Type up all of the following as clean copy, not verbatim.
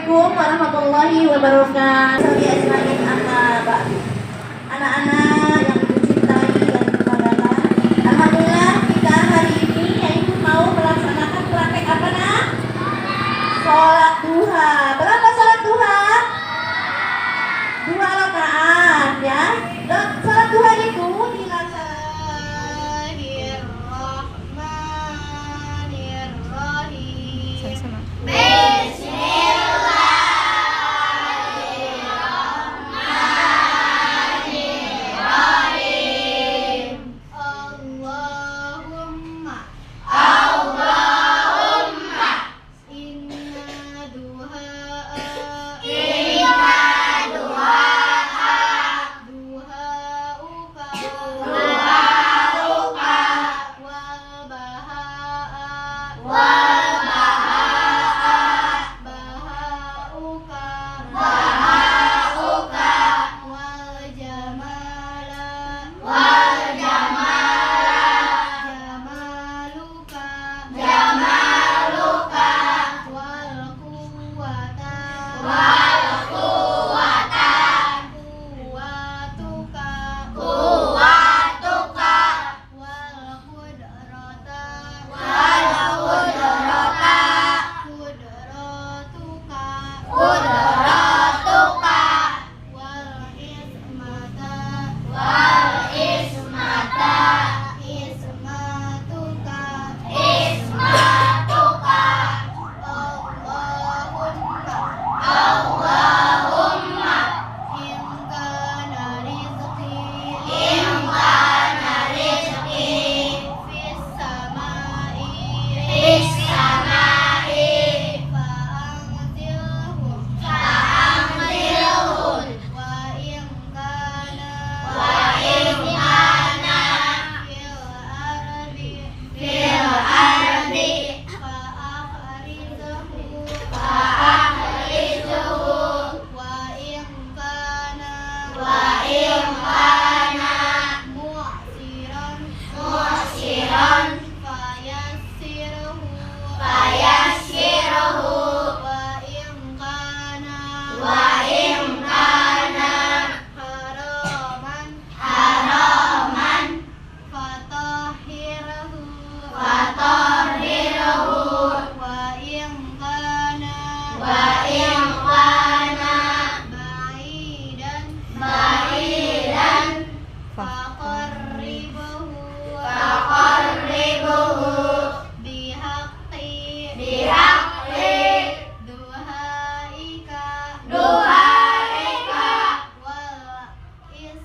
Assalamualaikum warahmatullahi wabarakatuh. Saya Ismail Ahmad. Anak-anak yang dicintai dan berbanggakan, alhamdulillah kita hari ini yaitu mau melaksanakan praktek apa nak? Sholat duha. Berapa sholat duha? 2 rakaat ya. Dan sholat duha itu dilaksanakan.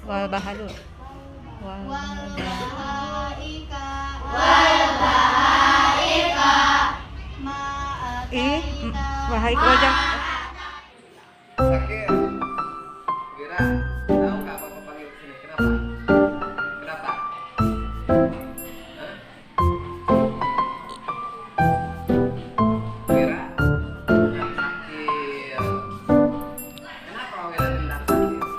Walbahalu wahai wajah sakit. Kira tahu nggak apa panggil sini? Kenapa? Kenapa? Hah? Kira yang sakit. Kenapa Wira bilang sakit?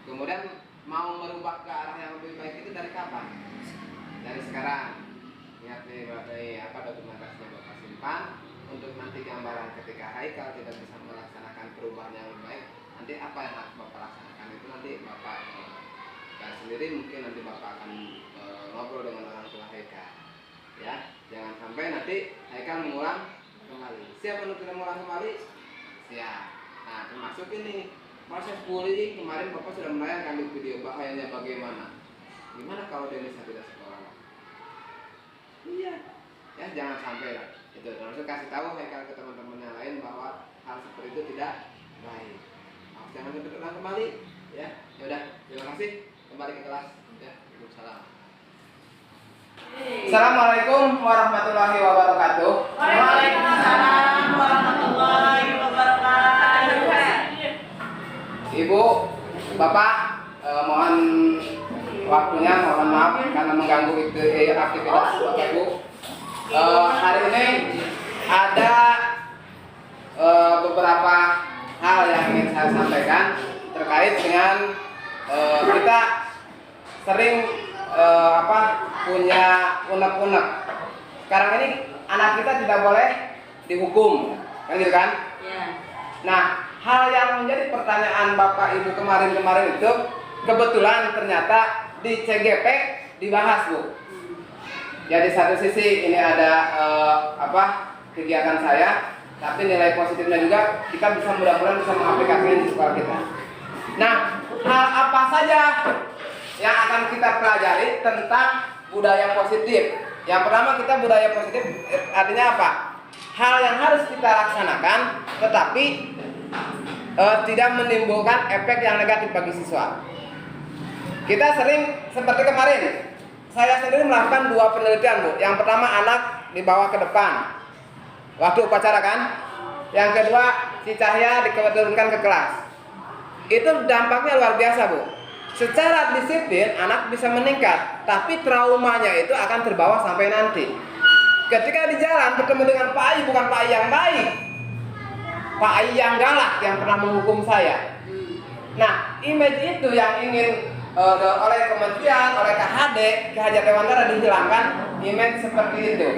Kemudian mau merubah ke arah yang lebih baik itu dari kapan? Dari sekarang. Ingat nih berarti apa dokumentasinya Bapak simpan untuk nanti gambaran ketika Haikal tidak bisa melaksanakan perubahan yang lebih baik. Nanti apa yang harus Bapak laksanakan itu nanti Bapak sendiri, mungkin nanti Bapak akan ngobrol dengan orang tua Haikal. Ya, jangan sampai nanti Haikal mengulang kembali. Siap untuk mengulang kembali? Siap. Nah, termasuk ini proses bullying kemarin Bapak sudah menayangkan di video bahayanya bagaimana. Gimana kalau Denisa tidak sekolah? Iya. Ya, jangan sampai lah. Itu termasuk kasih tahu Haikal ke teman-teman yang lain bahwa hal seperti itu tidak baik. Jangan sampai terulang kembali. Ya, ya udah. Terima kasih. Kembali ke kelas. Ya, Waalaikumsalam. Assalamualaikum warahmatullahi wabarakatuh. Waalaikumsalam warahmatullahi wabarakatuh. Ibu, Bapak, mohon waktunya, mohon maaf karena mengganggu aktivitas Bapak Ibu. Hari ini ada beberapa hal yang ingin saya sampaikan terkait dengan kita sering punya unek-unek. Sekarang ini anak kita tidak boleh dihukum, kan gitu kan? Ya. Nah, hal yang menjadi pertanyaan Bapak Ibu kemarin itu kebetulan ternyata di CGP dibahas, Bu. Ya, di satu sisi ini ada kegiatan saya, tapi nilai positifnya juga kita bisa mudah-mudahan bisa mengaplikasikan di sekolah kita. Nah, hal apa saja yang akan kita pelajari tentang budaya positif? Yang pertama, kita budaya positif artinya apa? Hal yang harus kita laksanakan tetapi tidak menimbulkan efek yang negatif bagi siswa. Kita sering seperti kemarin, saya sendiri melakukan 2 penelitian, Bu. Yang pertama, anak dibawa ke depan waktu upacara kan. Yang kedua, si Cahya diturunkan ke kelas. Itu dampaknya luar biasa, Bu. Secara disiplin anak bisa meningkat, tapi traumanya itu akan terbawa sampai nanti. Ketika di jalan bertemu dengan Pak Ai, bukan Pak Ai yang baik, Pak Ai yang galak yang pernah menghukum saya. Nah, image itu yang ingin oleh kementerian, oleh KHD, Ki Hajar Dewantara dihilangkan image seperti itu.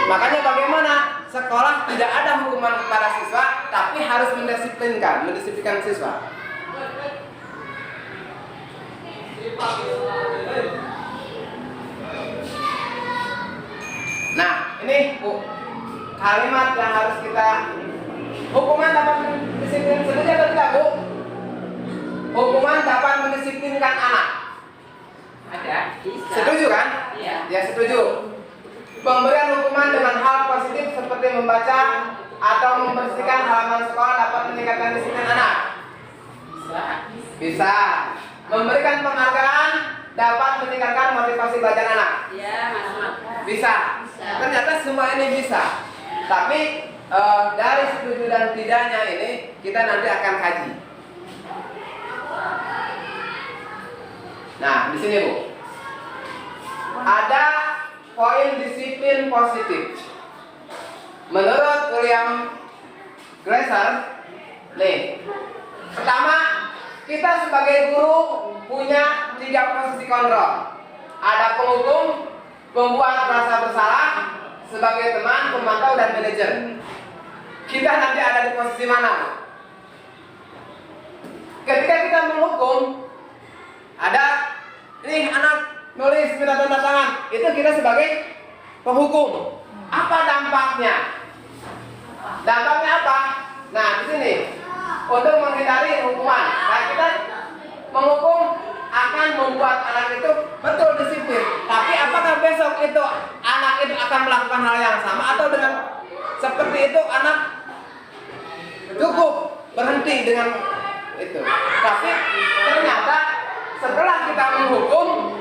Makanya bagaimana sekolah tidak ada hukuman kepada siswa, tapi harus mendisiplinkan siswa. Nah, ini Bu, kalimat yang harus kita hukuman dapat mendisiplin, setuju atau tidak, Bu? Hukuman dapat mendisiplinkan anak. Ada? Bisa. Setuju kan? Iya. Ya, setuju. Pemberian hukuman dengan hal positif seperti membaca atau membersihkan halaman sekolah dapat meningkatkan disiplin anak. Bisa. Memberikan penghargaan dapat meningkatkan motivasi belajar anak. Iya, bisa. Ternyata semua ini bisa. Tapi dari setuju dan tidaknya ini kita nanti akan kaji. Nah, di sini, Bu, ada poin disiplin positif. Menurut William Glasser, nih, pertama, kita sebagai guru punya 3 posisi kontrol. Ada penghukum, pembuat rasa bersalah, sebagai teman, pemantau, dan manajer. Kita nanti ada di posisi mana? Ketika kita menghukum, ada ini anak nulis minta tanda tangan, itu kita sebagai penghukum. Apa dampaknya? Dampaknya apa? Nah, di sini untuk menghindari hukuman. Nah, kita menghukum akan membuat anak itu betul disiplin. Tapi apakah besok itu anak itu akan melakukan hal yang sama atau dengan seperti itu anak cukup berhenti dengan itu? Tapi ternyata setelah kita menghukum,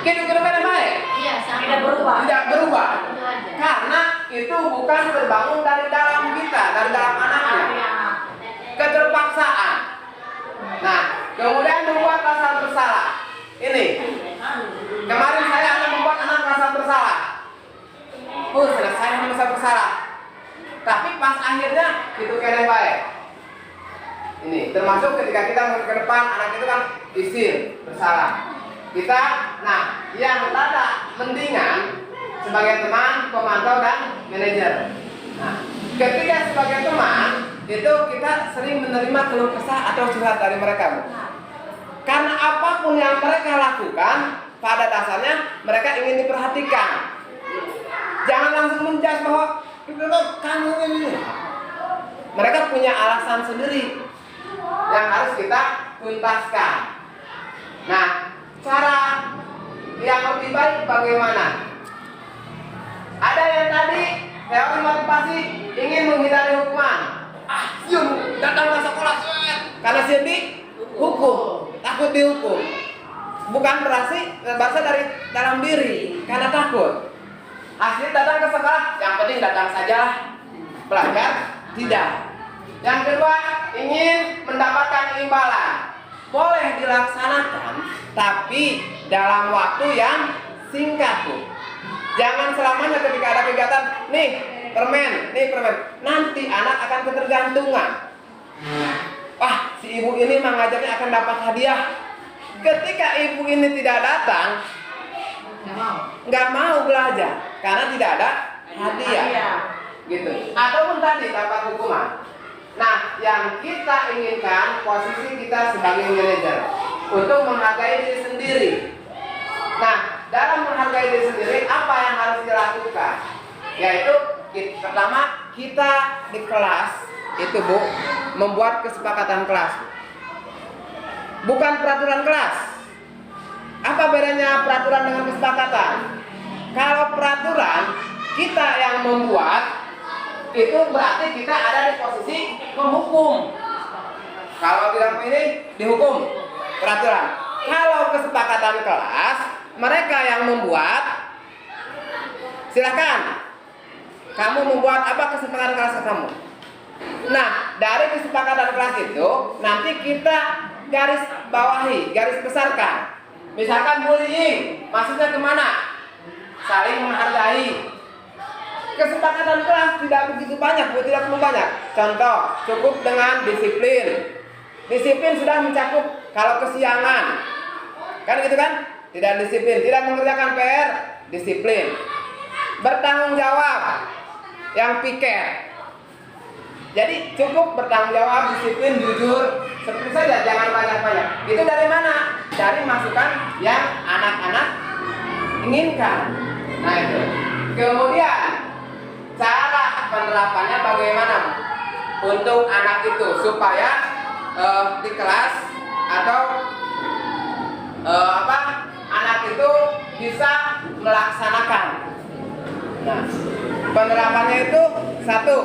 kehidupan baik. Iya, tidak berubah. Tidak berubah. Karena itu bukan terbangun dari dalam kita, dari dalam anaknya. Keterpaksaan. Nah, kemudian membuat rasa bersalah. Ini kemarin saya akan membuat anak merasa bersalah. Selesai merasa bersalah. Tapi pas akhirnya itu keren baik. Ini termasuk ketika kita mau ke depan, anak itu kan izin bersalah. Kita, nah yang rada mendingan sebagai teman, pemantau dan manajer. Nah, ketika sebagai teman itu kita sering menerima keluh kesah atau curhat dari mereka, Bu. Karena apapun yang mereka lakukan, pada dasarnya mereka ingin diperhatikan. Jangan langsung menjudge bahwa kamu ini. Mereka punya alasan sendiri yang harus kita tuntaskan. Nah, cara yang lebih baik bagaimana? Ada yang tadi teori motivasi ingin menghindari hukuman. Siun datang ke sekolah karena siun dihukum, takut dihukum. Bukan berasal dari dalam diri karena takut. Asli datang ke sekolah, yang penting datang saja, belajar tidak. Yang kedua, ingin mendapatkan imbalan. Boleh dilaksanakan, tapi dalam waktu yang singkat, Bu. Jangan selamanya ketika ada kegiatan, nih permen. Nanti anak akan ketergantungan. Wah, si ibu ini mengajarnya akan dapat hadiah. Ketika ibu ini tidak datang, nggak mau belajar karena tidak ada hadiah. Gitu. Ataupun tadi dapat hukuman. Nah, yang kita inginkan posisi kita sebagai manajer untuk menghargai diri sendiri. Nah, dalam menghargai diri sendiri apa yang harus dilakukan? Yaitu pertama kita di kelas itu, Bu, membuat kesepakatan kelas. Bukan peraturan kelas. Apa bedanya peraturan dengan kesepakatan? Kalau peraturan kita yang membuat, itu berarti kita ada di posisi menghukum. Kalau tidak ini dihukum peraturan. Kalau kesepakatan kelas, mereka yang membuat, silakan. Kamu membuat apa kesepakatan kelas kamu? Nah, dari kesepakatan kelas itu nanti kita garis bawahi, garis besarkan. Misalkan bullying, maksudnya kemana? Saling menghargai. Kesepakatan kelas tidak begitu banyak, Bu, tidak perlu banyak. Contoh, cukup dengan disiplin. Disiplin sudah mencakup kalau kesiangan. Kan gitu kan? Tidak disiplin, tidak mengerjakan PR, disiplin. Bertanggung jawab, yang piket. Jadi cukup bertanggung jawab, disiplin, jujur, seperti saja, jangan banyak-banyak. Itu dari mana? Dari masukan yang anak-anak inginkan. Nah itu. Kemudian cara penerapannya bagaimana untuk anak itu supaya di kelas atau anak itu bisa melaksanakan. Nah, penerapannya itu satu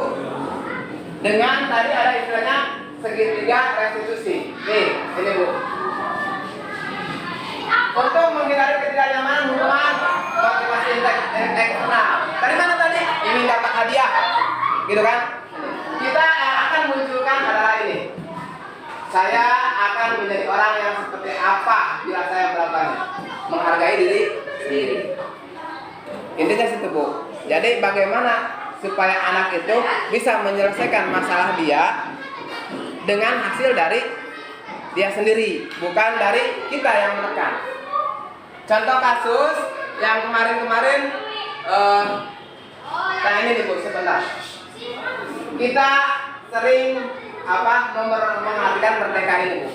dengan tadi ada istilahnya segitiga restitusi. Nih, ini, Bu. Untuk menghindari ketidaknyamanan hubungan motivasi eksternal. Dari mana tadi? Ingin dapat hadiah, gitu kan? Kita akan munculkan adalah ini. Saya akan menjadi orang yang seperti apa bila saya melakukannya? Menghargai diri sendiri. Intinya situ, Bu. Jadi bagaimana supaya anak itu bisa menyelesaikan masalah dia dengan hasil dari dia sendiri, bukan dari kita yang menekan. Contoh kasus yang kemarin-kemarin, ini nih, Bu, sebentar. Kita sering mengartikan merdeka ini, Bu.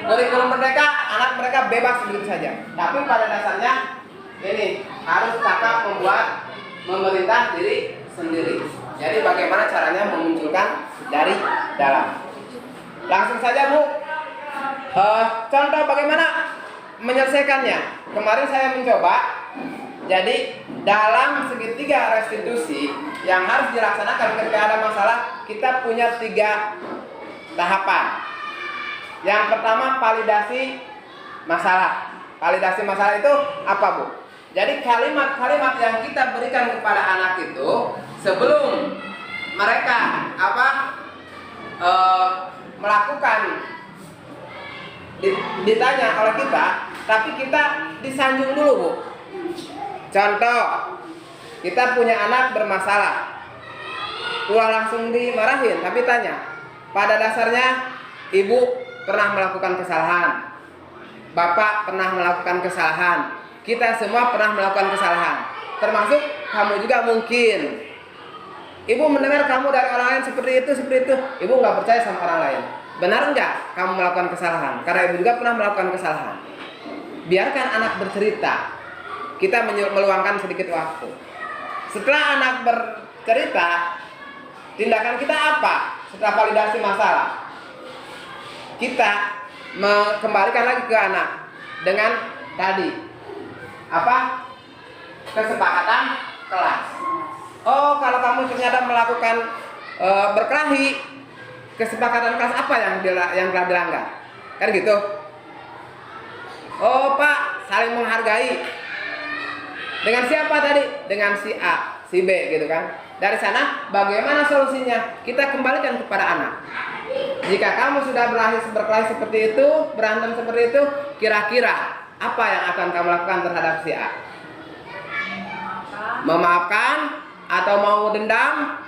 Kurikulum merdeka, anak mereka bebas begitu saja. Tapi pada dasarnya ini harus cakap membuat memerintah diri sendiri. Jadi bagaimana caranya memunculkan dari dalam. Langsung saja, Bu. Contoh bagaimana menyelesaikannya. Kemarin saya mencoba. Jadi dalam segitiga restitusi yang harus dilaksanakan ketika ada masalah, kita punya 3 tahapan. Yang pertama validasi masalah. Validasi masalah itu apa, Bu? Jadi kalimat-kalimat yang kita berikan kepada anak itu sebelum mereka melakukan ditanya oleh kita, tapi kita disanjung dulu, Bu. Contoh, kita punya anak bermasalah, langsung dimarahin, tapi tanya, pada dasarnya ibu pernah melakukan kesalahan, bapak pernah melakukan kesalahan, kita semua pernah melakukan kesalahan, termasuk kamu juga mungkin. Ibu mendengar kamu dari orang lain seperti itu, ibu nggak percaya sama orang lain. Benar nggak kamu melakukan kesalahan? Karena ibu juga pernah melakukan kesalahan. Biarkan anak bercerita. Kita meluangkan sedikit waktu. Setelah anak bercerita, tindakan kita apa? Setelah validasi masalah, kita kembalikan lagi ke anak dengan tadi apa? Kesepakatan kelas. Oh, kalau kamu ternyata melakukan berkelahi, kesepakatan kelas apa yang telah dilanggar? Kan gitu. Oh Pak, saling menghargai. Dengan siapa tadi? Dengan si A, si B gitu kan. Dari sana bagaimana solusinya? Kita kembalikan kepada anak. Jika kamu sudah berkelahi seperti itu, berantem seperti itu, kira-kira apa yang akan kamu lakukan terhadap si A? Memaafkan atau mau dendam?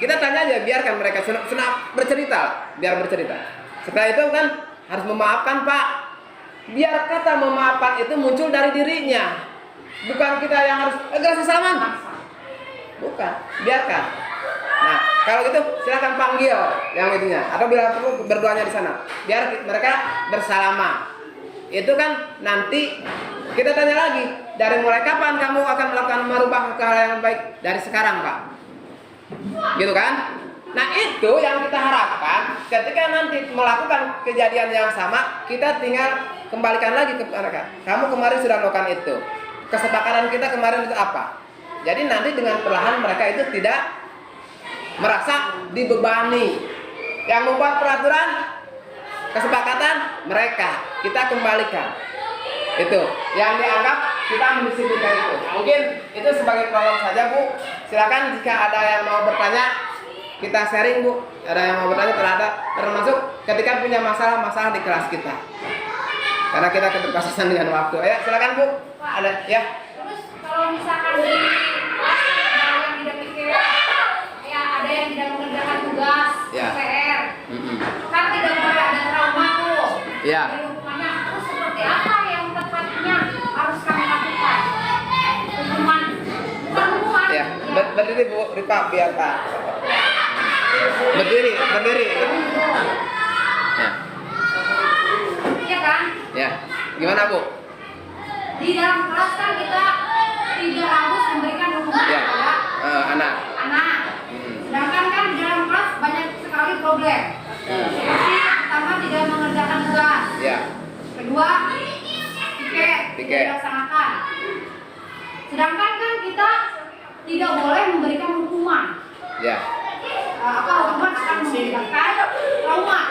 Kita tanya aja, biarkan mereka senang bercerita, biar bercerita. Setelah itu kan harus memaafkan Pak. Biar kata memaafkan itu muncul dari dirinya. Bukan kita yang harus agak salaman. Bukan, biarkan. Nah, kalau gitu silakan panggil yang itunya atau bila perlu berdoanya di sana. Biar mereka bersalaman. Itu kan nanti kita tanya lagi, dari mulai kapan kamu akan melakukan merubah ke hal yang baik? Dari sekarang, Pak. Gitu kan? Nah, itu yang kita harapkan ketika nanti melakukan kejadian yang sama, kita tinggal kembalikan lagi ke mereka. Kamu kemarin sudah melakukan itu. Kesepakatan kita kemarin itu apa? Jadi nanti dengan perlahan mereka itu tidak merasa dibebani. Yang membuat peraturan, kesepakatan mereka, kita kembalikan. Itu yang dianggap kita mendisiplinkan itu. Mungkin itu sebagai prolog saja Bu. Silakan jika ada yang mau bertanya, kita sharing Bu. Ada yang mau bertanya termasuk ketika punya masalah di kelas kita. Karena kita keterbatasan dengan waktu. Ayo silakan Bu. Ada ya. Terus kalau misalkan di kelas ada yang tidak pikir, ya ada yang tidak mengerjakan tugas, Ya. PR, kan tidak boleh ada trauma tuh. Ya. Dari hukumannya, terus seperti apa yang tepatnya harus kami lakukan? Hukuman, bukan hukuman. Ya. Berdiri Bu, Ripa biar Pak. Berdiri. Ya. Iya kan? Ya. Gimana Bu? Di dalam kelas kan kita tidak harus memberikan hukuman Ya. kepada Anak. anak. Sedangkan kan di dalam kelas banyak sekali problem. Seperti pertama tidak mengerjakan tugas. Ya. Kedua, piket tidak dilaksanakan. Sedangkan kan kita tidak boleh memberikan hukuman. Ya. Hukuman akan menyebabkan trauma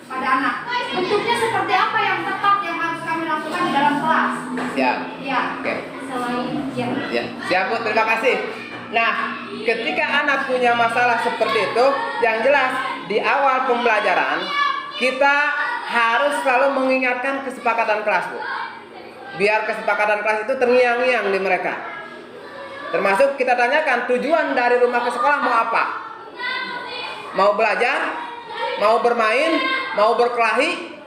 pada anak. Bentuknya seperti apa yang tepat yang harus kami lakukan di dalam kelas? Ya. Ya. Oke. Selain Ya, siap Bu, terima kasih. Nah, ketika anak punya masalah seperti itu, yang jelas di awal pembelajaran kita harus selalu mengingatkan kesepakatan kelas Bu. Biar kesepakatan kelas itu terngiang-ngiang di mereka. Termasuk kita tanyakan tujuan dari rumah ke sekolah mau apa? Mau belajar? Mau bermain? Mau berkelahi?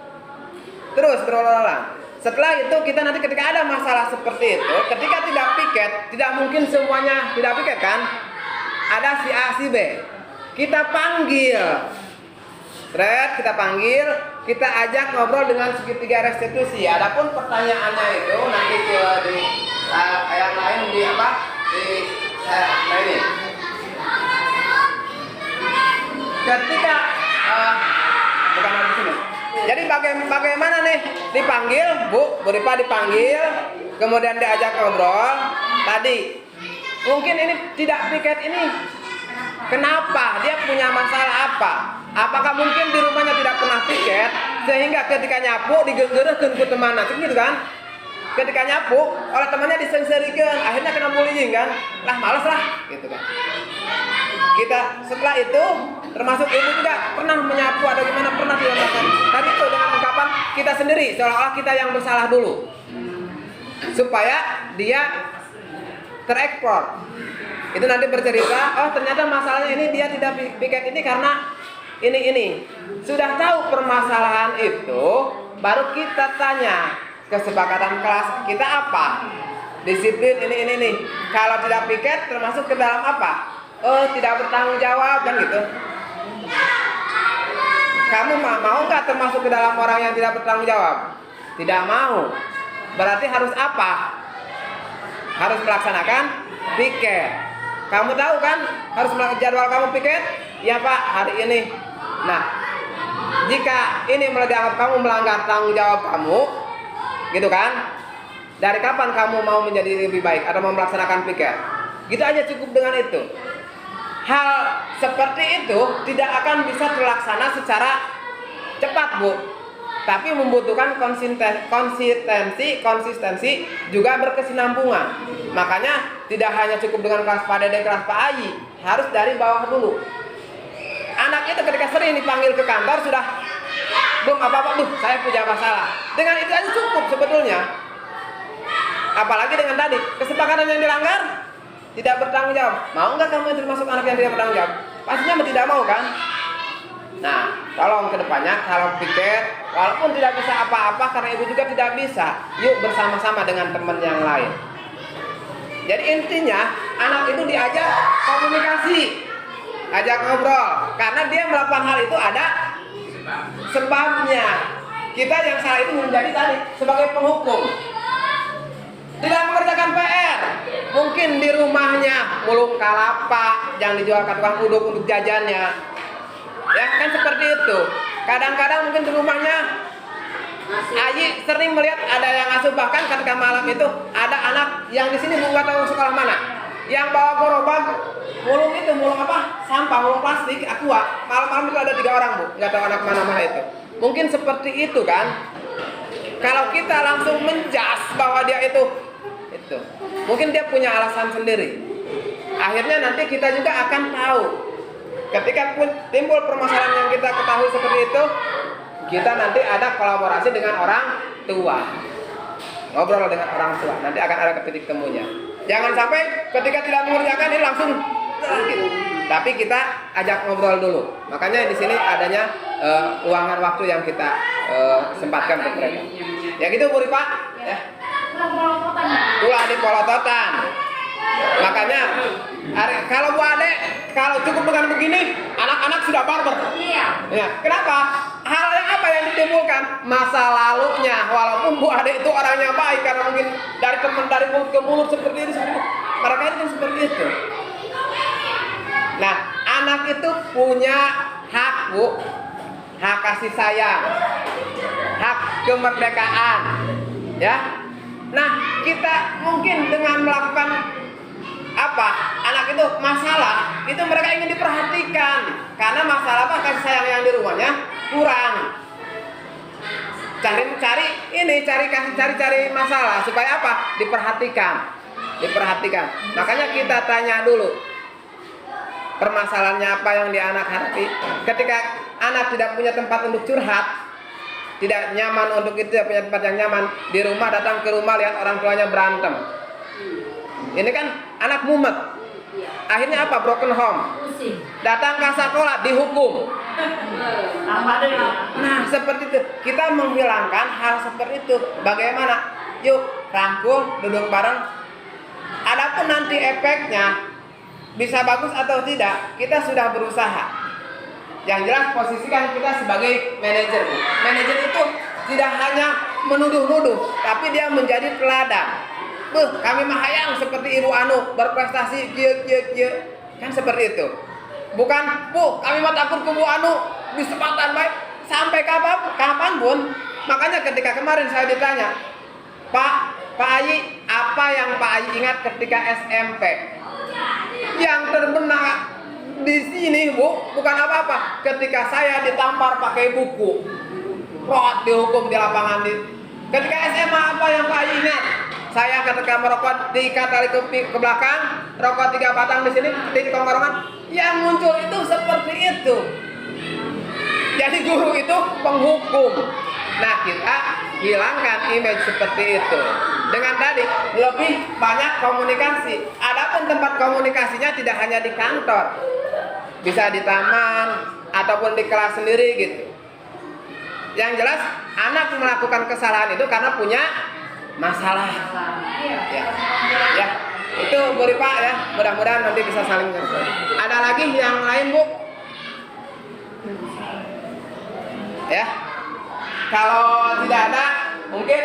Terus berulang-ulang. Setelah itu kita nanti ketika ada masalah seperti itu, ketika tidak piket, tidak mungkin semuanya tidak piket kan? Ada si A, si B. Kita panggil. Kita panggil, kita ajak ngobrol dengan segitiga restitusi. Adapun pertanyaannya itu nanti di yang lain di apa? Nah ini. Ketika bukan di sini. Jadi bagaimana nih dipanggil Bu Ripa dipanggil, kemudian diajak ngobrol. Tadi mungkin ini tidak piket ini. Kenapa? Dia punya masalah apa? Apakah mungkin di rumahnya tidak pernah piket sehingga ketika nyapu digenggereukeun ku temanna gitu kan? Ketika nyapu oleh temannya disenserikan, akhirnya kena bullying kan? Lah malas lah gitu kan. Kita setelah itu termasuk ibu juga pernah menyapu atau gimana pernah tidak melakukan. Tadi itu dengan ungkapan kita sendiri seolah-olah kita yang bersalah dulu supaya dia terekspor. Itu nanti bercerita, oh ternyata masalahnya ini dia tidak piket ini karena ini. Sudah tahu permasalahan itu, baru kita tanya kesepakatan kelas kita apa? Disiplin ini. Kalau tidak piket termasuk ke dalam apa? Oh, tidak bertanggung jawab kan gitu. Kamu mau nggak termasuk ke dalam orang yang tidak bertanggung jawab? Tidak mau. Berarti harus apa? Harus melaksanakan piket. Kamu tahu kan harus melakukan jadwal kamu piket? Ya Pak, hari ini. Nah, jika ini dianggap kamu melanggar tanggung jawab kamu, gitu kan? Dari kapan kamu mau menjadi lebih baik atau mau melaksanakan piket? Gitu aja, cukup dengan itu. Hal seperti itu tidak akan bisa terlaksana secara cepat, Bu. Tapi membutuhkan konsistensi juga berkesinambungan. Makanya tidak hanya cukup dengan kelas Pak Dede, kelas Pak Ayi, harus dari bawah dulu. Anak itu ketika sering dipanggil ke kantor sudah belum apa-apa, saya punya masalah. Dengan itu aja cukup sebetulnya. Apalagi dengan tadi kesepakatan yang dilanggar, tidak bertanggung jawab. Mau nggak kamu termasuk anak yang tidak bertanggung jawab? Pastinya tidak mau kan? Nah, tolong kedepannya kalau piket, walaupun tidak bisa apa-apa karena ibu juga tidak bisa, yuk bersama-sama dengan teman yang lain. Jadi intinya anak itu diajak komunikasi, ajak ngobrol, karena dia melakukan hal itu ada sebabnya. Kita yang salah itu menjadi tadi sebagai penghukum. Tidak mengerjakan PR, mungkin di rumahnya mulung kalapa yang dijual ke tukang uduk untuk jajannya. Ya kan seperti itu. Kadang-kadang mungkin di rumahnya Ayi sering melihat ada yang asuh, bahkan ketika malam itu ada anak yang di sini nggak tahu sekolah mana, yang bawa gerobak mulung apa? Sampah, mulung plastik, aqua. Malam-malam itu ada 3 orang, Bu, nggak tahu anak mana-mana itu. Mungkin seperti itu kan. Kalau kita langsung menjas bahwa dia itu, mungkin dia punya alasan sendiri. Akhirnya nanti kita juga akan tahu. Ketika timbul permasalahan yang kita ketahui seperti itu, kita nanti ada kolaborasi dengan orang tua. Ngobrol dengan orang tua, nanti akan ada titik temunya. Jangan sampai ketika tidak mengerjakan ini langsung gitu. Tapi kita ajak ngobrol dulu. Makanya di sini adanya luangan waktu yang kita sempatkan untuk mereka. Ya gitu Bu Ripa. Ya. Ulah di polototan. Makanya kalau Bu Ade, kalau cukup dengan begini, anak-anak sudah barbar. Iya. Ya, kenapa? Hal yang apa yang ditimbulkan? Masa lalunya. Walaupun Bu Ade itu orangnya baik, karena mungkin dari teman dari mulut ke mulut seperti ini, mereka itu seperti itu. Nah, anak itu punya hak, Bu. Hak kasih sayang, hak kemerdekaan, ya. Nah, kita mungkin dengan melakukan apa, anak itu masalah, itu mereka ingin diperhatikan, karena masalah apa, kasih sayang yang di rumahnya kurang. Cari masalah supaya apa? Diperhatikan. Makanya kita tanya dulu permasalahannya apa yang di anak hadapi. Ketika anak tidak punya tempat untuk curhat, tidak nyaman untuk itu, punya tempat yang nyaman, di rumah datang ke rumah lihat orang tuanya berantem. Ini kan anak mumet. Akhirnya apa? Broken home. Datang ke sekolah dihukum. Nah, seperti itu. Kita menghilangkan hal seperti itu. Bagaimana? Yuk, rangkul, duduk bareng. Adapun nanti efeknya bisa bagus atau tidak, kita sudah berusaha. Yang jelas posisikan kita sebagai manajer. Manajer itu tidak hanya menuduh-nuduh, tapi dia menjadi teladan. Kami mah hayang seperti Ibu Anu berprestasi kieu. Kan seperti itu. Bukan, Bu, kami mah takut ke Bu Anu di sepatan baik sampai kapan pun. Makanya ketika kemarin saya ditanya, Pak Ayi, apa yang Pak Ayi ingat ketika SMP? Yang terbenak di sini, Bu, bukan apa-apa. Ketika saya ditampar pakai buku, dihukum di lapangan. Ketika SMA, apa yang Pak Ayi ingat? Saya ketika merokok diikat tali ke belakang, rokok 3 batang di sini di tongkrongan. Yang muncul itu seperti itu. Jadi guru itu penghukum. Nah, kita hilangkan image seperti itu. Dengan tadi lebih banyak komunikasi. Adapun tempat komunikasinya tidak hanya di kantor, bisa di taman ataupun di kelas sendiri gitu. Yang jelas anak melakukan kesalahan itu karena punya masalah. Ya, itu Bu Ripa ya. Mudah-mudahan nanti bisa saling ngerti. Ada lagi yang lain Bu? Ya. Kalau tidak ada, mungkin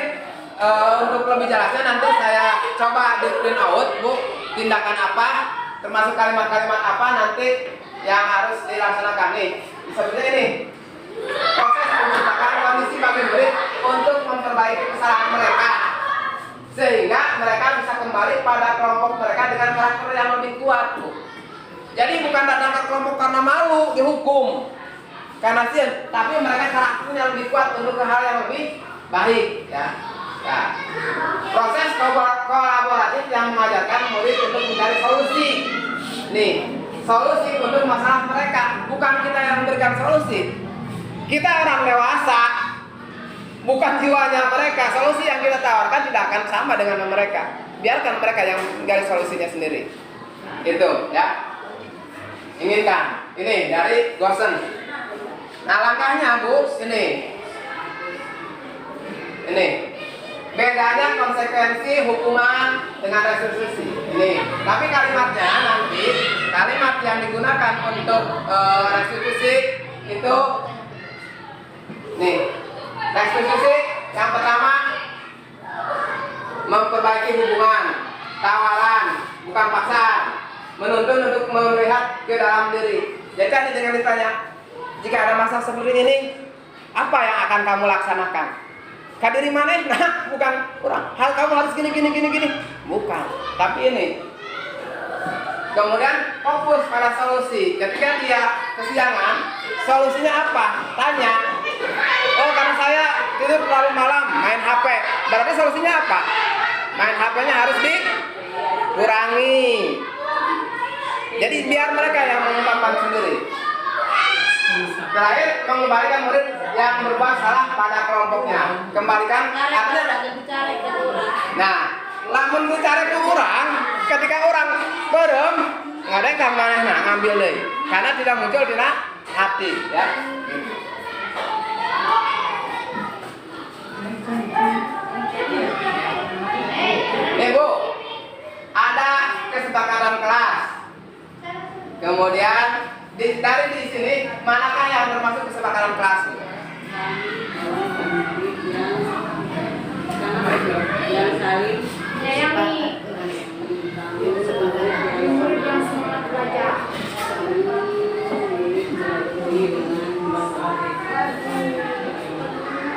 untuk lebih jelasnya nanti saya coba di print out Bu. Tindakan apa, termasuk kalimat-kalimat apa nanti yang harus dilaksanakan nih. Seperti ini. Proses menciptakan kondisi bagi murid untuk memperbaiki kesalahan mereka sehingga mereka bisa kembali pada kelompok mereka dengan karakter yang lebih kuat Bu. Jadi bukan datang ke kelompok karena malu dihukum karena sin, tapi mereka karakternya lebih kuat untuk hal yang lebih baik ya. Ya. Proses kolaboratif yang mengajarkan murid untuk mencari solusi. Nih, solusi untuk masalah mereka, bukan kita yang memberikan solusi. Kita orang dewasa, bukan jiwanya mereka. Solusi yang kita tawarkan tidak akan sama dengan mereka. Biarkan mereka yang menggali solusinya sendiri. Itu ya. Inginkan. Ini dari Gosen. Nah langkahnya Bu, ini. Bedanya konsekuensi hukuman dengan restitusi. Ini. Tapi kalimatnya nanti, kalimat yang digunakan untuk restitusi itu nih, restitusi yang pertama memperbaiki hubungan, tawaran, bukan paksaan, menuntun untuk melihat ke dalam diri. Jadi tadi dengan ditanya, jika ada masalah seperti ini, apa yang akan kamu laksanakan? Kadiri mana? Nah, bukan kurang. Hal kamu harus gini, bukan. Tapi ini. Kemudian fokus pada solusi. Ketika dia kesiangan, solusinya apa? Tanya. Oh, karena saya tidur terlalu malam, main HP. Berarti solusinya apa? Main HP-nya harus dikurangi. Jadi biar mereka yang mengungkapkan sendiri. Terakhir, mengembalikan murid yang berbuat salah pada kelompoknya. Kembalikan artinya. Nah, lamun dicari ke orang, ketika orang berem, ngadeng kan manehna ngambil deh, karena tidak muncul di hati, ya. Nih Bu, ada kesepakatan kelas. Kemudian dari di sini manakah yang termasuk kesepakatan kelas? Yang saling menyayangi, murid yang semangat belajar.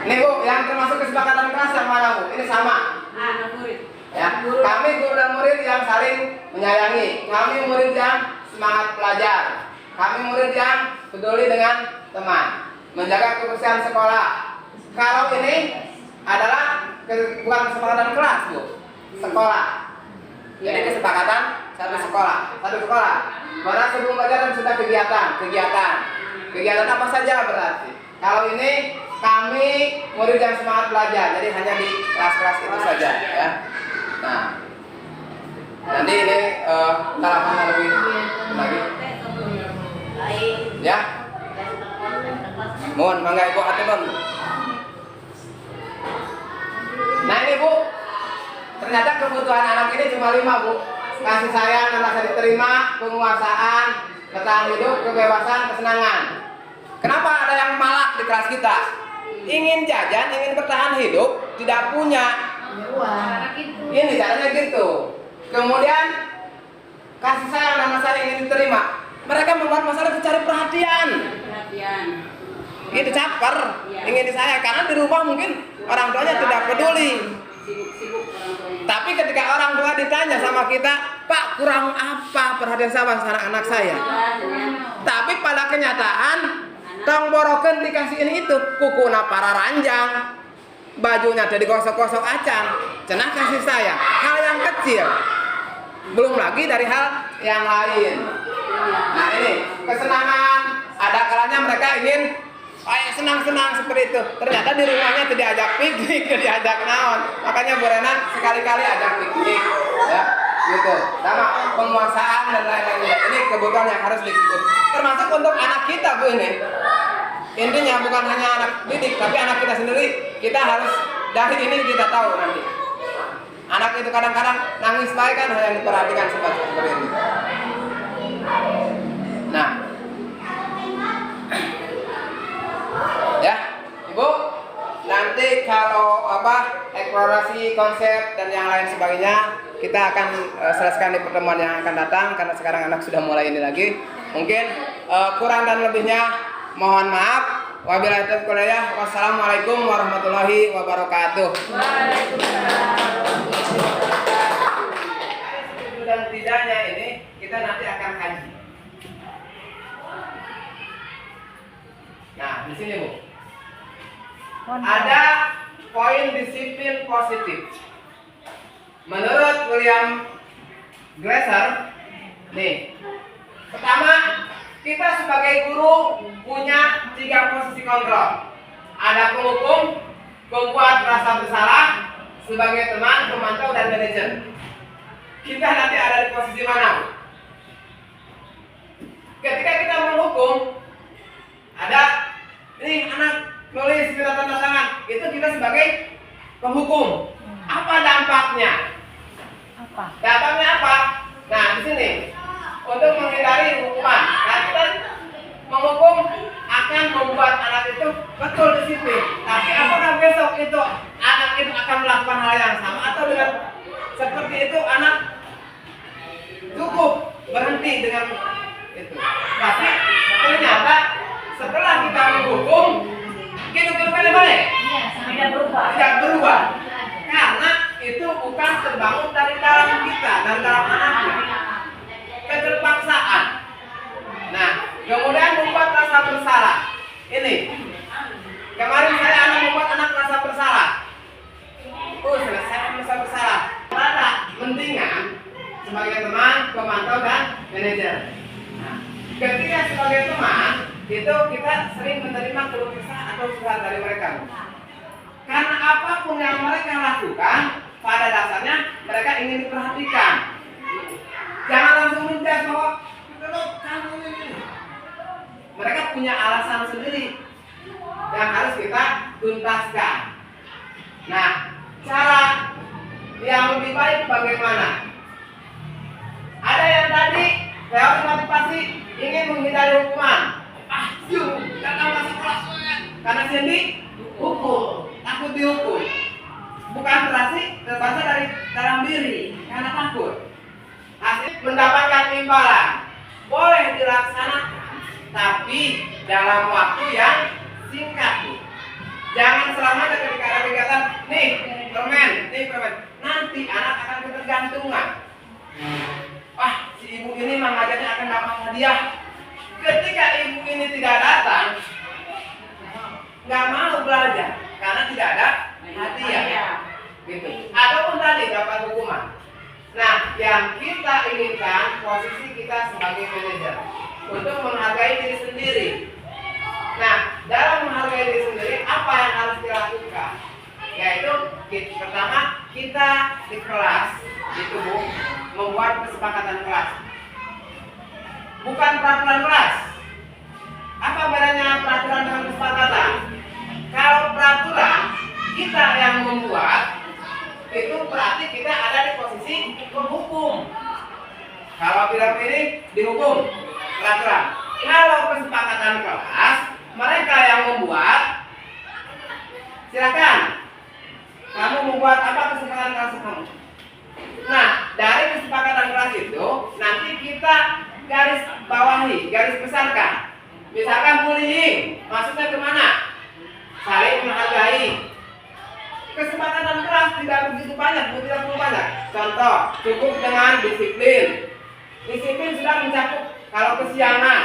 Nih Bu, yang termasuk kesepakatan kelas yang mana Bu? Ini sama. Ya, kami guru dan murid yang saling menyayangi. Kami murid yang semangat belajar. Kami murid yang peduli dengan teman, menjaga kebersihan sekolah. Kalau ini adalah bukan kesepakatan kelas Bu, sekolah. Jadi kesepakatan satu sekolah. Mana sebelum belajar dan sudah kegiatan apa saja berarti. Kalau ini kami murid yang semangat belajar, jadi hanya di kelas-kelas itu saja ya. Nah, nanti ini talapannya lebih lagi. Ya, mohon mangga Ibu Atibon. Nah ini Bu, ternyata kebutuhan anak ini cuma 5 Bu. Kasih sayang dan rasa diterima, penguasaan, bertahan hidup, kebebasan, kesenangan. Kenapa ada yang malak di kelas kita? Ingin jajan, ingin bertahan hidup, tidak punya. Ini caranya gitu. Kemudian kasih sayang dan rasa ingin diterima. Mereka membuat masalah itu cari perhatian. Itu caper, ingin disayang karena di rumah mungkin orang tuanya tidak peduli. Tapi ketika orang tua ditanya sama kita, Pak kurang apa perhatian sama anak saya? Tapi pada kenyataan, tong boroken dikasih ini itu, kukuna para ranjang, bajunya jadi gosok-gosok acan, cenah kasih saya. Hal yang kecil, belum lagi dari hal yang lain. Nah ini kesenangan, ada kalanya mereka ingin senang-senang seperti itu. Ternyata di rumahnya tidak ajak piknik, tidak ajak naon. Makanya Bu Rena sekali-kali ajak piknik. Ya. gitu. Sama penguasaan dan lain-lain. Ini kebutuhan yang harus diikut. Termasuk untuk anak kita Bu ini. Intinya bukan hanya anak didik, tapi anak kita sendiri. Kita harus dari ini kita tahu nanti. Anak itu kadang-kadang nangis baik kan hanya diperhatikan seperti ini. Nah, ya, Ibu, nanti kalau eksplorasi konsep dan yang lain sebagainya kita akan selesaikan di pertemuan yang akan datang karena sekarang anak sudah mulai ini lagi. Mungkin kurang dan lebihnya mohon maaf. Wabillahi taufiq wal hidayah. Wassalamualaikum warahmatullahi wabarakatuh. Dan tidaknya ini kita nanti akan kaji. Nah, di sini Bu. Ada poin disiplin positif. Menurut William Glasser, nih, pertama kita sebagai guru punya 3 posisi kontrol. Ada penghukum, pembuat rasa bersalah, sebagai teman, pemantau dan manajer. Kita nanti ada di posisi mana? Ketika kita menghukum, ada ini anak nulis minta tanda tangan, itu kita sebagai penghukum. Apa dampaknya? Dampaknya apa? Nah, di sini untuk menghindari hukuman. Nah, kita menghukum akan membuat anak itu betul disiplin. Tapi apakah besok itu anak itu akan melakukan hal yang sama atau dengan seperti itu anak cukup berhenti dengan itu? Tapi ternyata setelah kita menghukum, hidup balik. Tidak berubah. Karena itu bukan terbangun dari dalam kita dan dalam anaknya. Keterpaksaan. Nah, kemudian membuat rasa bersalah. Ini kemarin saya anak membuat anak rasa bersalah. Selesai rasa bersalah. Ada pentingan sebagai teman, pemantau dan manajer. Nah, ketika sebagai teman itu kita sering menerima keluh kesah atau surat dari mereka. Karena apapun yang mereka lakukan, pada dasarnya mereka ingin diperhatikan. Jangan langsung menjudge bahwa kamu ini. Mereka punya alasan sendiri yang harus kita tuntaskan. Nah, cara yang lebih baik bagaimana? Ada yang tadi teori motivasi ingin menghindari hukuman. Datang masuk kelas karena sendiri hukum, takut dihukum. Bukan berarti terpaksa dari dalam diri karena takut. Hasil mendapatkan imbalan boleh dilaksanakan, tapi dalam waktu yang singkat. Jangan selamanya ketika ada kegiatan, nih permen. Nanti anak akan ketergantungan. Wah, si ibu ini mengajarnya akan dapat hadiah. Ketika ibu ini tidak datang, nggak mau belajar karena tidak ada hadiah. Gitu. Ataupun tadi dapat hukuman. Nah, yang kita inginkan posisi kita sebagai manajer untuk menghargai diri sendiri. Nah, dalam menghargai diri sendiri, apa yang harus dilakukan? Yaitu pertama kita di kelas itu Bu, membuat kesepakatan kelas. Bukan peraturan kelas. Apa bedanya peraturan dengan kesepakatan? Kalau peraturan kita yang membuat, itu berarti kita ada di posisi penghukum. Kalau tidak ini dihukum peraturan. Kalau kesepakatan kelas, mereka yang membuat, silakan. Kamu membuat apa kesepakatan kelas kamu? Nah, dari kesepakatan kelas itu nanti kita garis bawahi, garis besarkan. Misalkan bullying, maksudnya kemana? Saling menghargai. Kesepakatan kelas tidak begitu banyak, tidak perlu banyak. Contoh, cukup dengan disiplin. Disiplin sudah mencakup kalau kesiangan,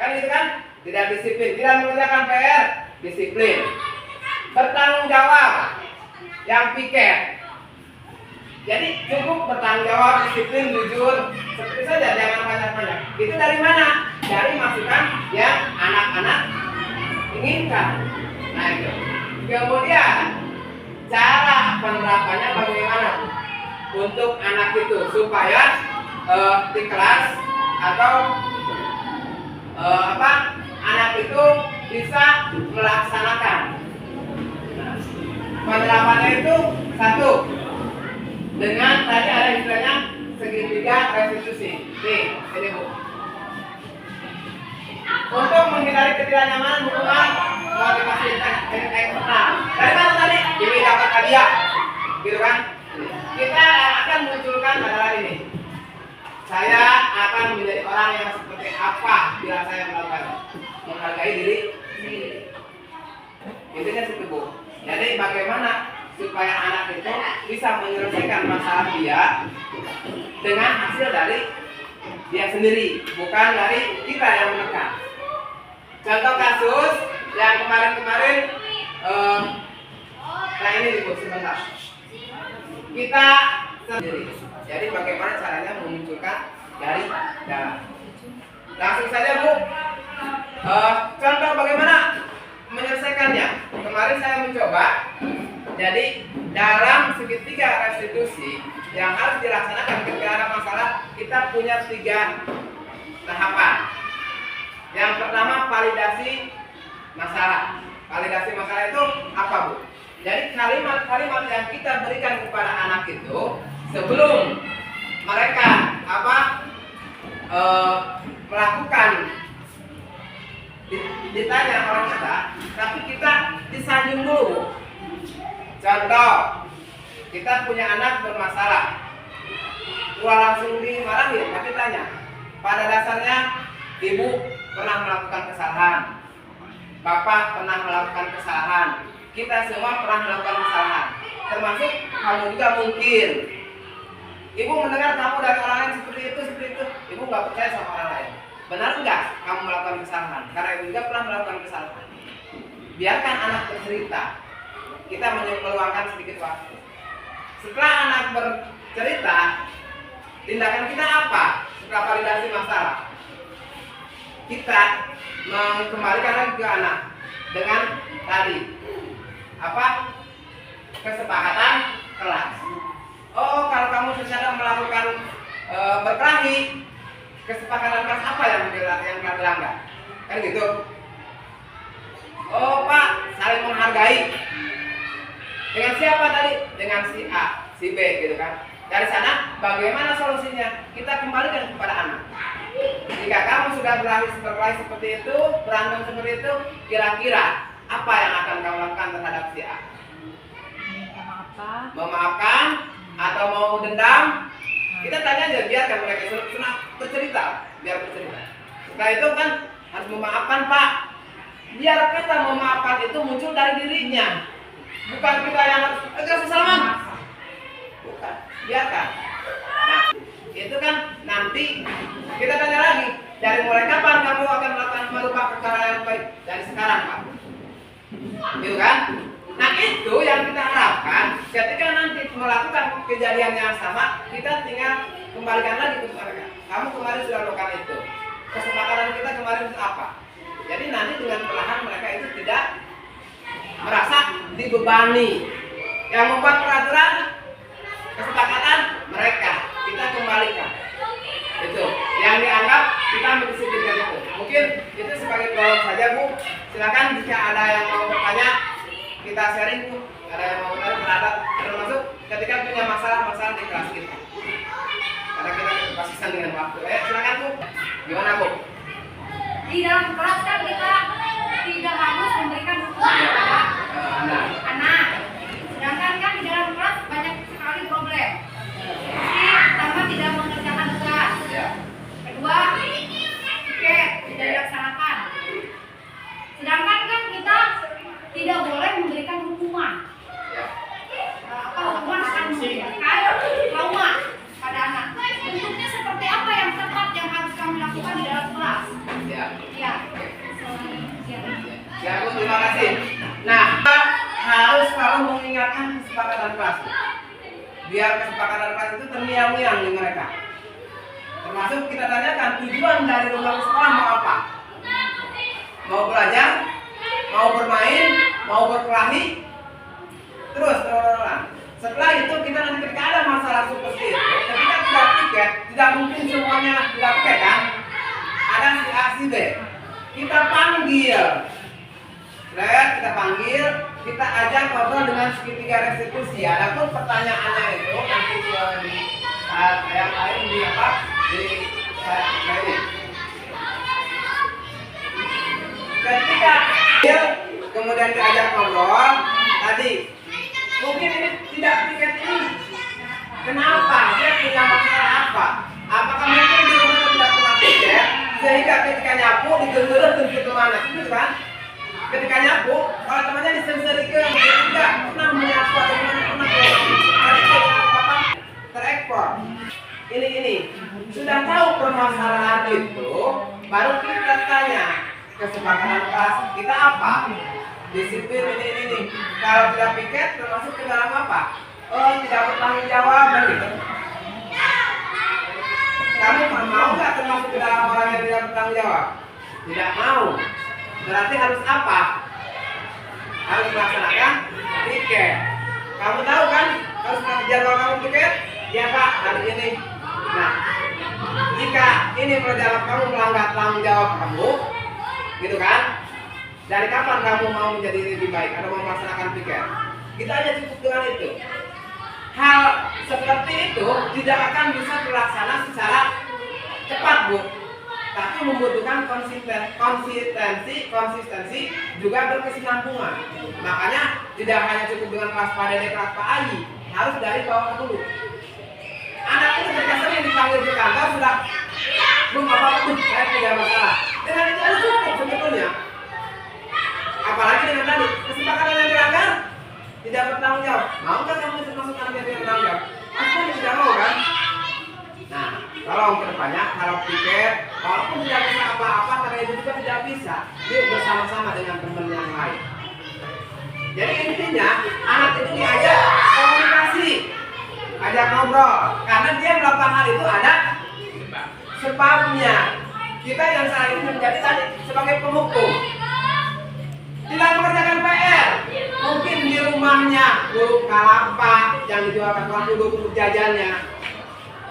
kan itu kan? Tidak disiplin, tidak mengerjakan PR, disiplin. Bertanggung jawab, yang piket. Jadi cukup bertanggung jawab, disiplin, jujur, seperti saja, jangan banyak-banyak. Itu dari mana? Dari masukan yang anak-anak inginkan. Nah itu. Kemudian cara penerapannya bagaimana? untuk anak itu supaya di kelas atau anak itu bisa melaksanakan. Nah, penerapannya itu satu dengan tadi ada istilahnya segitiga restitusi. Nih, ini Bu. Untuk menghindari ketidaknyamanan hubungan motivasi eksternal. Dari mana tadi? Ini dapat hadiah, gitu kan? Kita akan munculkan adalah ini. Saya akan menjadi orang yang seperti apa bila saya melakukan menghargai diri sendiri. Intinya situ Bu. Jadi bagaimana supaya anak itu bisa menyelesaikan masalah dia dengan hasil dari dia sendiri, bukan dari kita yang menekan. Contoh kasus yang kemarin-kemarin, nah ini Bu sebentar. Kita sendiri. Jadi bagaimana caranya memunculkan dari dalam. Langsung saja Bu. Contoh bagaimana menyelesaikannya. Kemarin saya mencoba. Jadi dalam segitiga restitusi yang harus dilaksanakan ketika ada masalah, kita punya 3 tahapan. Yang pertama validasi masalah. Validasi masalah itu apa Bu? Jadi kalimat-kalimat yang kita berikan kepada anak itu sebelum mereka melakukan ditanya orang kita, tapi kita disanjung dulu. Contoh, kita punya anak bermasalah, keluar langsung dimarahin, tapi tanya, pada dasarnya ibu pernah melakukan kesalahan, bapak pernah melakukan kesalahan, kita semua pernah melakukan kesalahan, termasuk kamu juga mungkin. Ibu mendengar kamu dari orang lain seperti itu, ibu nggak percaya sama orang lain. Benar nggak kamu melakukan kesalahan? Karena ibu juga pernah melakukan kesalahan. Biarkan anak bercerita. Kita meluangkan sedikit waktu. Setelah anak bercerita, tindakan kita apa? Setelah validasi masalah, kita mengembalikan lagi ke anak dengan tadi kesepakatan kelas. Oh, kalau kamu sedang melakukan berkelahi, kesepakatan kelas apa yang dilanggar? Kan gitu. Oh Pak, saling menghargai. Dengan siapa tadi? Dengan si A, si B gitu kan. Dari sana bagaimana solusinya? Kita kembalikan kepada anak. Jika kamu sudah berkelahi seperti itu, berantem seperti itu, kira-kira apa yang akan kamu lakukan terhadap si A? Memaafkan atau mau dendam? Kita tanya aja, biarkan mereka senang bercerita, biar bercerita. Setelah itu kan harus memaafkan Pak. Biar kata memaafkan itu muncul dari dirinya, bukan kita yang harus agak sesalaman. Bukan, biarkan. Nah, itu kan nanti kita tanya lagi, dari mulai kapan kamu akan melakukan merubah perkara yang baik? Dari sekarang Pak. Gitu kan? Nah itu yang kita harapkan. Ketika nanti melakukan kejadian yang sama, kita tinggal kembalikan lagi ke mereka. Kamu kemarin sudah melakukan itu. Kesepakatan kita kemarin itu apa? Jadi nanti dengan perlahan mereka itu tidak merasa dibebani. Yang membuat peraturan kesepakatan mereka, kita kembalikan. Itu yang dianggap kita mendisiplinkan itu. Mungkin itu sebagai prolog saja Bu. Silakan jika ada yang mau bertanya, kita sharing Bu. Ada yang mau bertanya termasuk ketika punya masalah-masalah di kelas kita. Karena kita keterbatasan dengan waktu. Silakan Bu. Gimana Bu? Di dalam kelas kan kita tidak harus memberikan hukuman kepada anak. Sedangkan kan di dalam kelas banyak sekali problem. Pertama, tidak mengerjakan tugas. Kedua, tiket tidak dilaksanakan. Sedangkan kan kita tidak boleh memberikan hukuman. Hukuman akan memberikan trauma pada anak. Bentuknya seperti apa yang tepat yang harus kami lakukan di dalam kelas? Ya. Ya Bu, terima kasih. Nah, harus selalu mengingatkan kesepakatan kelas. Biar kesepakatan kelas itu terngiang-ngiang di mereka. Termasuk kita tanyakan tujuan dari rumah sekolah mau apa? Mau belajar? Mau bermain? Mau berkelahi? Terus. Setelah itu kita nanti ketika ada masalah tidak mungkin semuanya tidak piket kan? Ada si A, si B. Kita panggil, kita panggil, kita ajak ngobrol dengan segitiga restitusi. Adapun pertanyaannya itu nanti di saat yang lain di apa? Di saat ini. Ketika dia kemudian diajak ngobrol, tadi mungkin ini tidak piket ini. Kenapa? Dia punya masalah apa? Apakah mungkin di rumah tidak pernah piket sehingga ketika nyapu digenggeres ke kemana? Itu kan? Ketika nyapu, kalau temannya disensorikan, dia tidak pernah menyapu atau pernah terekspor. Ini sudah tahu permasalahan itu, baru kita tanya kesepakatan kelas kita apa? Disiplin ini. Kalau tidak piket termasuk ke dalam apa? Oh, tidak bertanggung jawab gitu. Kamu mau nggak termasuk ke dalam orang yang tidak bertanggung jawab? Tidak mau. Berarti harus apa? Harus melaksanakan piket. Kamu tahu kan? Harus jadwal kamu piket? Ya Pak, hari ini. Nah, jika ini perjalanan kamu melanggar tanggung jawab kamu, gitu kan? Dari kapan kamu mau menjadi lebih baik atau mau melaksanakan piket? Kita aja cukup dengan itu. Hal seperti itu tidak akan bisa terlaksana secara cepat, Bu. Tapi membutuhkan konsistensi juga berkesinambungan. Makanya tidak hanya cukup dengan kelas Pak Dede, kelas Pak Ayi, harus dari bawah dulu. Anak itu ketika sering dipanggil ke kantor sudah belum apa-apa, saya tidak masalah. Dengan itu harus cukup sebetulnya. Apalagi dengan tadi kesepakatan yang dilanggar tidak bertanggung jawab. Mau nggak kamu termasuk anak yang tidak bertanggung jawab? Pasti tidak mau kan? Nah, tolong perbanyak kalau piket, walaupun tidak bisa apa-apa, karena itu juga tidak bisa. Yuk bersama-sama dengan teman yang lain. Jadi intinya anak itu diajak komunikasi, ajak ngobrol, karena dia melakukan hal itu ada sebabnya. Kita yang saat ini menjadi tadi sebagai penghukum, tidak mengerjakan PR, mungkin di rumahnya buruk kalapa yang dijual ke tukang duduk jajannya,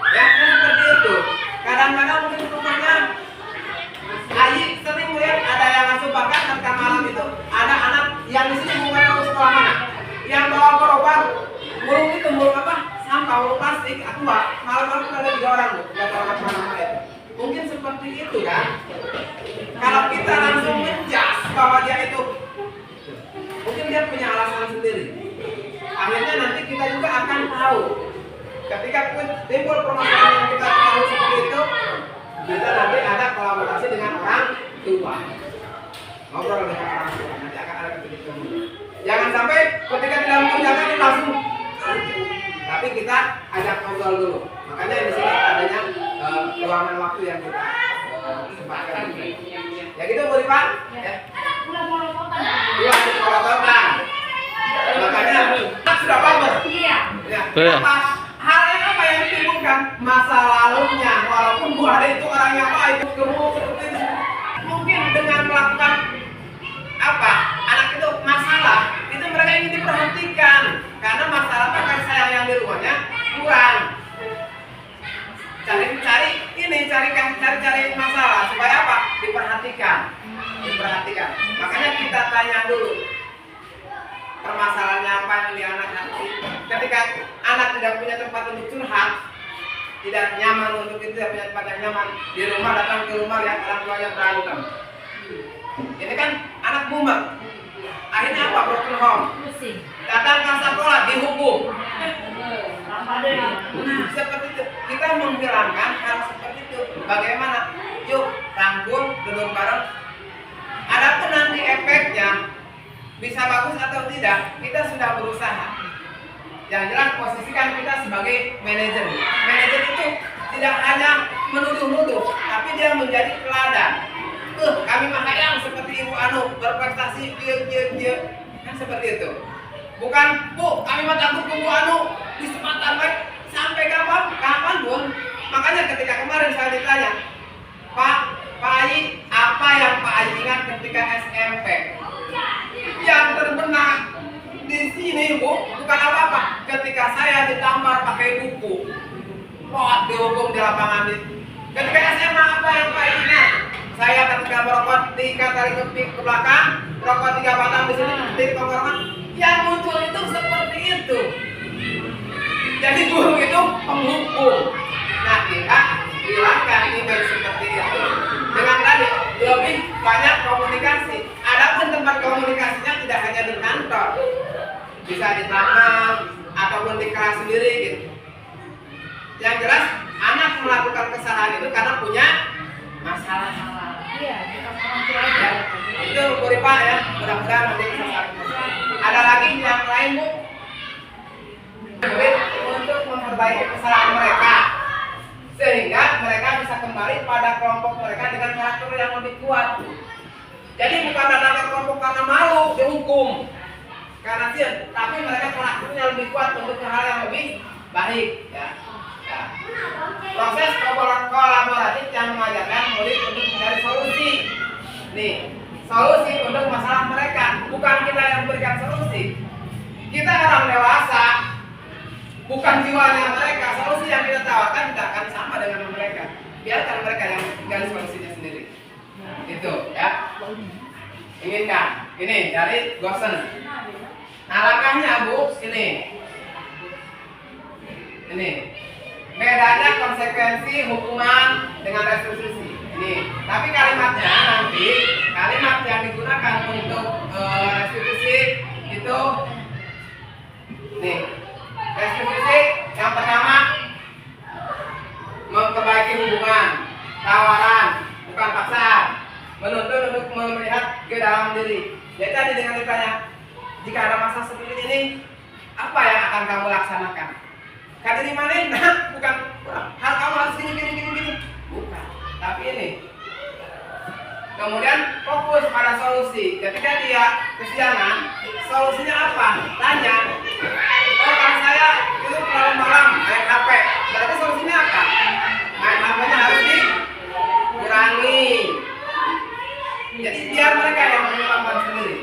ya kan seperti itu. Kadang-kadang mungkin di rumahnya Ayi sering melihat ada yang langsung bahkan ketika malam itu ada anak yang di sini bukan tahu sekolah mana, yang bawa gerobak, mulung itu mulung apa? Sampah, mulung plastik, aku malam-malam ada 3 orang, Bu, nggak tahu mana itu. Mungkin seperti itu kan? Kalau kita langsung menjas bahwa dia itu, mungkin dia punya alasan sendiri. Akhirnya nanti kita juga akan tahu. Ketika timbul permasalahan yang kita tahu seperti itu, kita nanti ada kolaborasi dengan orang tua. Ngobrol dengan orang tua, nanti akan ada titik temu. Jangan sampai ketika tidak mengerjakan langsung. Tapi kita ajak ngobrol dulu. Makanya di sini adanya ruangan waktu yang kita sempatkan. Ya gitu, Bu Rifa. Ya. Iya, polototan. Makanya sudah bagus. Iya. Ya. Hal yang apa yang ditimbulkan? Masa lalunya. Walaupun Bu Ade itu orang yang baik, gemuk seperti itu. Mungkin dengan melakukan apa? Anak itu masalah, itu mereka ingin diperhatikan. Karena masalah bahkan sayang yang di rumahnya kurang. Cari masalah supaya apa? Diperhatikan. Makanya kita tanya dulu permasalahannya apa yang di anak nanti. Ketika anak tidak punya tempat untuk curhat, tidak nyaman untuk itu, tidak punya tempat yang nyaman di rumah, datang ke rumah lihat orang tuanya berantem. Ini kan anak bumer. Akhirnya apa? Broken home. Datang ke sekolah dihukum. Nah, seperti itu. Kita menghilangkan hal seperti itu. Bagaimana? Yuk rangkul, duduk bareng. Adapun nanti efeknya bisa bagus atau tidak, kita sudah berusaha. Yang jelas posisikan kita sebagai manajer. Manajer itu tidak hanya menuduh-nuduh, tapi dia menjadi teladan. Kami mahayang seperti Ibu Anu berprestasi, dia kan seperti itu. Bukan, Bu, kami mah takut ke Bu Anu di Sumatera baik sampai kapan pun. Makanya ketika kemarin saya ditanya, Pak Ayi, apa yang Pak Ayi ingat ketika SMP? Yang terbenak di sini, Bu, bukan apa-apa. Ketika saya ditampar pakai buku, Kok dihukum di lapangan itu. Ketika SMA apa yang Pak ingat? Saya ketika merokok tarik ke belakang, rokok 3 batang di sini di tongkrongan, yang muncul itu seperti itu. Jadi guru itu penghukum. Nah, kita hilangkan image seperti itu dengan tadi lebih banyak komunikasi. Adapun tempat komunikasinya tidak hanya di kantor, bisa di taman ataupun di kelas sendiri gitu. Yang jelas anak melakukan kesalahan itu karena punya masalah. Iya, bukan orang tua aja. Ya, itu Bu Ripa ya, mudah-mudahan nanti bisa saling. Ada lagi yang lain Bu? Untuk memperbaiki kesalahan mereka sehingga mereka bisa kembali pada kelompok mereka dengan karakter yang lebih kuat. Jadi bukan datang ke kelompok karena malu dihukum, karena sih, tapi mereka karakternya lebih kuat untuk hal yang lebih baik. Ya. Ya. Proses kolaboratif yang mengajarkan murid untuk mencari solusi. Nih, solusi untuk masalah mereka, bukan kita yang berikan solusi. Kita orang dewasa, bukan jiwanya mereka. Solusi yang kita tawarkan tidak akan sama dengan mereka. Biarkan mereka yang mencari solusinya sendiri. Itu ya. Inginkan. Ini dari Gosen. Nah, langkahnya Bu, ini. Bedanya konsekuensi hukuman dengan restitusi. Ini. Tapi kalimatnya nanti kalimat yang digunakan untuk restitusi itu nih. Restitusi yang pertama memperbaiki hubungan, tawaran, bukan paksa, menuntut untuk melihat ke dalam diri. Jadi tadi dengan ditanya, jika ada masalah seperti ini, apa yang akan kamu laksanakan? Kata di mana? Nah, bukan hal kamu harus gini, bukan. Tapi ini. Kemudian fokus pada solusi. Ketika dia kesiangan, solusinya apa? Tanya. Oh, kalau saya itu malam-malam main HP. Berarti solusinya apa? Main HP-nya harus dikurangi. Jadi biar mereka yang mengembangkan sendiri.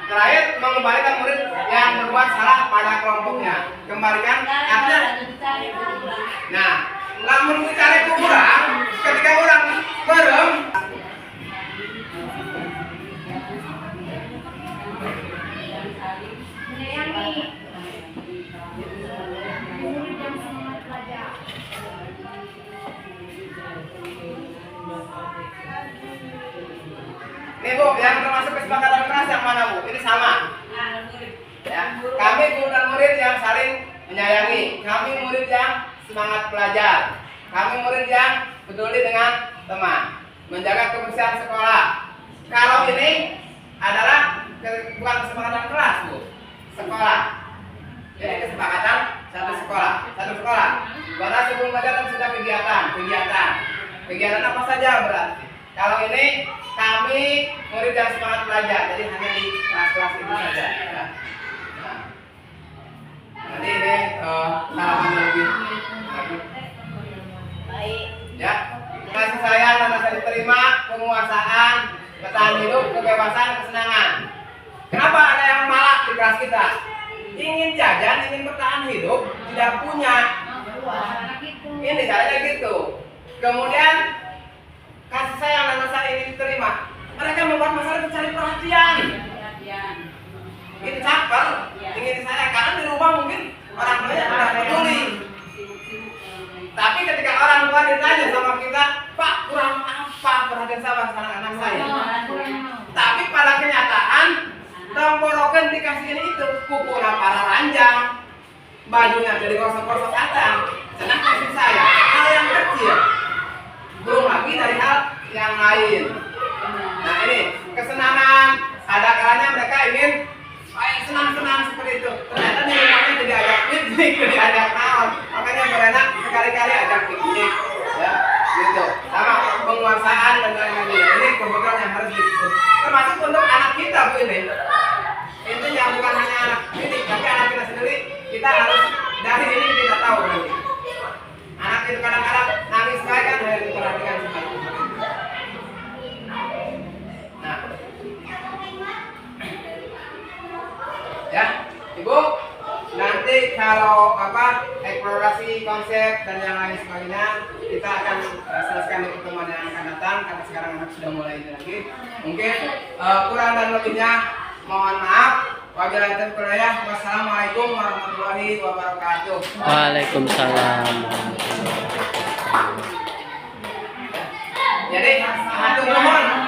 Terakhir, mengembalikan murid yang berbuat salah pada kelompoknya. Kembalikan artinya. Nah, lamun dicari kurang, ketika orang bareng Menyayangi murid yang semangat belajar. Nih Bu, yang termasuk kesepakatan keras yang mana Bu? Ini sama. Ya, kami guru dan murid yang saling menyayangi. Kami murid yang semangat belajar. Kami murid yang peduli dengan teman. Menjaga kebersihan sekolah. Kalau ini adalah bukan kesepakatan kelas Bu. Sekolah. Jadi kesepakatan satu sekolah. Karena sebelum belajar sudah kegiatan. Kegiatan apa saja berarti? Kalau ini kami murid yang semangat belajar, jadi hanya di kelas-kelas itu saja. Ya. Jadi ini halaman lebih. Baik. Ya. Kasih sayang dan rasa diterima, penguasaan, bertahan hidup, kebebasan, kesenangan. Kenapa ada yang malak di kelas kita? Ingin jajan, ingin bertahan hidup, tidak punya. Ini caranya gitu. Kemudian kasih sayang dan rasa ingin diterima. Mereka membuat masalah mencari perhatian. Ini caper, ingin disayang. Karena di rumah mungkin orang tuanya tidak peduli. Tapi ketika orang tua ditanya sama kita, Pak kurang apa perhatian sama anak saya? Tapi pada kenyataan, tenggorokan dikasih ini itu, kukunya para ranjang, bajunya jadi gosok-gosok kacang. Senang kasih saya, hal yang kecil. Belum lagi dari hal yang lain. Nah ini kesenangan. Ada kalanya mereka ingin senang-senang seperti itu. Ternyata di rumahnya tidak ada piknik, tidak ada naon. Makanya berenak sekali-kali ada piknik, ya, gitu. Sama penguasaan dan lain-lain. Ini kebetulan yang harus diikut. Termasuk untuk anak kita Bu ini. Intinya bukan hanya anak ini, tapi anak kita sendiri. Kita harus dari ini kita tahu nanti. Anak itu kadang-kadang nangis baik kan harus diperhatikan sekali. Nah, ya, Ibu, nanti kalau eksplorasi konsep dan yang lain sebagainya kita akan selesaikan di pertemuan yang akan datang karena sekarang anak sudah mulai ini lagi. Mungkin kurang dan lebihnya mohon maaf. Wabillahi taufiq. Wassalamualaikum warahmatullahi wabarakatuh. Waalaikumsalam. Jadi, hatur nuhun.